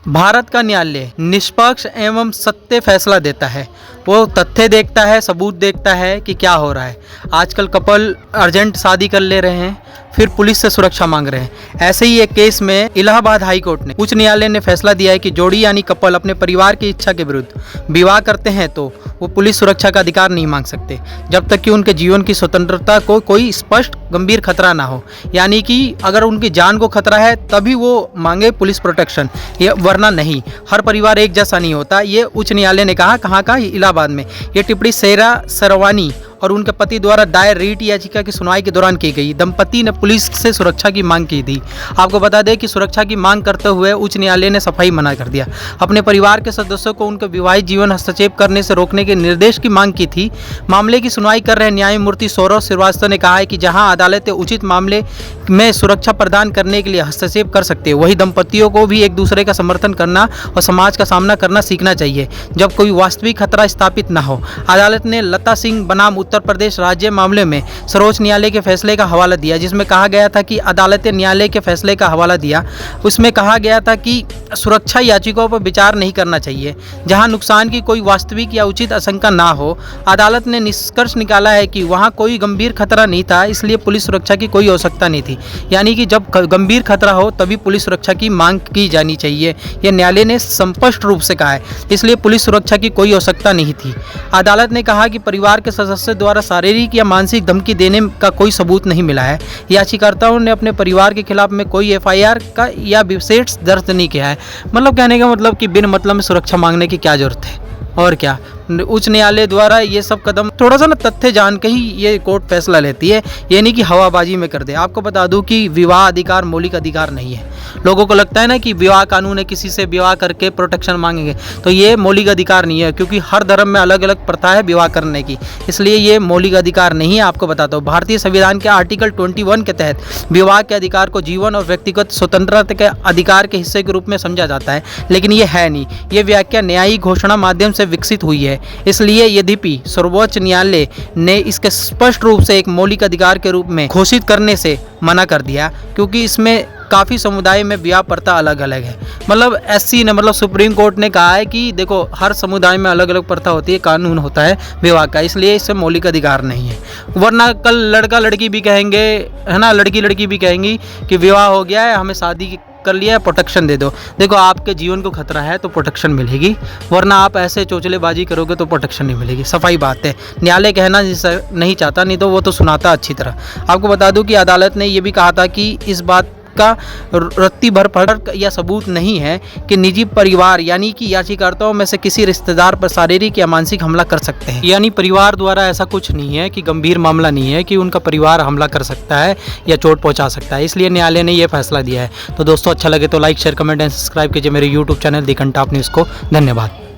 भारत का न्यायालय निष्पक्ष एवं सत्य फैसला देता है। वो तथ्य देखता है, सबूत देखता है कि क्या हो रहा है। आजकल कपल अर्जेंट शादी कर ले रहे हैं, फिर पुलिस से सुरक्षा मांग रहे हैं। ऐसे ही एक केस में इलाहाबाद हाई कोर्ट ने, उच्च न्यायालय ने फैसला दिया है कि जोड़ी यानी कपल अपने परिवार की इच्छा के विरुद्ध विवाह करते हैं तो वो पुलिस सुरक्षा का अधिकार नहीं मांग सकते जब तक कि उनके जीवन की स्वतंत्रता को कोई स्पष्ट गंभीर खतरा ना हो। यानी कि अगर उनकी जान को खतरा है तभी वो मांगे पुलिस प्रोटेक्शन, ये वरना नहीं। हर परिवार एक जैसा नहीं होता, ये उच्च न्यायालय ने कहा। कहाँ का? इलाहाबाद में। ये टिप्पणी सेरा सरवानी और उनके पति द्वारा दायर रीट याचिका की सुनवाई के दौरान की गई। दंपति ने पुलिस से सुरक्षा की मांग की थी। आपको बता दें कि सुरक्षा की मांग करते हुए उच्च न्यायालय ने सफाई मना कर दिया। अपने परिवार के सदस्यों को उनके विवाहित जीवन हस्तक्षेप करने से रोकने के निर्देश की मांग की थी। मामले की सुनवाई कर रहे न्यायमूर्ति सौरभ श्रीवास्तव ने कहा है कि जहां अदालतें उचित मामले में सुरक्षा प्रदान करने के लिए हस्तक्षेप कर सकते हैं, वही दंपतियों को भी एक दूसरे का समर्थन करना और समाज का सामना करना सीखना चाहिए जब कोई वास्तविक खतरा स्थापित न हो। अदालत ने लता सिंह बनाम उत्तर प्रदेश राज्य मामले में सर्वोच्च न्यायालय के फैसले का हवाला दिया, जिसमें कहा गया था कि अदालत ने न्यायालय के फैसले का हवाला दिया। उसमें कहा गया था कि सुरक्षा याचिकाओं पर विचार नहीं करना चाहिए जहां नुकसान की कोई वास्तविक या उचित आशंका ना हो। अदालत ने निष्कर्ष निकाला है कि वहां कोई गंभीर खतरा नहीं था, इसलिए पुलिस सुरक्षा की कोई आवश्यकता नहीं थी। यानी कि जब गंभीर खतरा हो तभी पुलिस सुरक्षा की मांग की जानी चाहिए, यह न्यायालय ने स्पष्ट रूप से कहा है। इसलिए पुलिस सुरक्षा की कोई आवश्यकता नहीं थी। अदालत ने कहा कि परिवार के सदस्य द्वारा शारीरिक या मानसिक धमकी देने का कोई सबूत नहीं मिला है। याचिकाकर्ताओं ने अपने परिवार के खिलाफ में कोई एफआईआर का या विशेष दर्ज नहीं किया है। मतलब कहने का मतलब कि बिन मतलब में सुरक्षा मांगने की क्या जरूरत है, और क्या। उच्च न्यायालय द्वारा ये सब कदम थोड़ा सा तथ्य जान के ही ये कोर्ट फैसला लेती है, ये नहीं कि हवाबाजी में कर दे। आपको बता दूं कि विवाह अधिकार मौलिक अधिकार नहीं है। लोगों को लगता है ना कि विवाह कानून है, किसी से विवाह करके प्रोटेक्शन मांगेंगे, तो ये मौलिक अधिकार नहीं है, क्योंकि हर धर्म में अलग अलग प्रथा है विवाह करने की। इसलिए ये मौलिक अधिकार नहीं है। आपको बताता हूँ, भारतीय संविधान के आर्टिकल 21 के तहत विवाह के अधिकार को जीवन और व्यक्तिगत स्वतंत्रता के अधिकार के हिस्से के रूप में समझा जाता है, लेकिन ये है नहीं। ये व्याख्या न्यायिक घोषणा माध्यम से विकसित हुई है। इसलिए यद्यपि सर्वोच्च न्यायालय ने इसके स्पष्ट रूप से एक मौलिक अधिकार के रूप में घोषित करने से मना कर दिया, क्योंकि इसमें काफ़ी समुदाय में विवाह प्रथा अलग अलग है। मतलब एससी ने, मतलब सुप्रीम कोर्ट ने कहा है कि देखो, हर समुदाय में अलग अलग प्रथा होती है, कानून होता है विवाह का, इसलिए इससे मौलिक अधिकार नहीं है। वरना कल लड़का लड़की भी कहेंगे, है ना, लड़की लड़की भी कहेंगी कि विवाह हो गया है, हमें शादी कर लिया है, प्रोटेक्शन दे दो। देखो, आपके जीवन को खतरा है तो प्रोटेक्शन मिलेगी, वरना आप ऐसे चोचलेबाजी करोगे तो प्रोटेक्शन नहीं मिलेगी। सफाई बात है। न्यायालय कहना नहीं चाहता, नहीं तो वो तो सुनाता अच्छी तरह। आपको बता दूं कि अदालत ने ये भी कहा था कि इस बात का रत्ती भर फर्क या सबूत नहीं है कि निजी परिवार यानी कि याचिकाकर्ताओं में से किसी रिश्तेदार पर शारीरिक या मानसिक हमला कर सकते हैं। यानी परिवार द्वारा ऐसा कुछ नहीं है कि गंभीर मामला नहीं है कि उनका परिवार हमला कर सकता है या चोट पहुंचा सकता है। इसलिए न्यायालय ने यह फैसला दिया है। तो दोस्तों, अच्छा लगे तो like, share, comment and subscribe कीजिए मेरे यूट्यूब चैनल दी घंटा न्यूज़ को। धन्यवाद।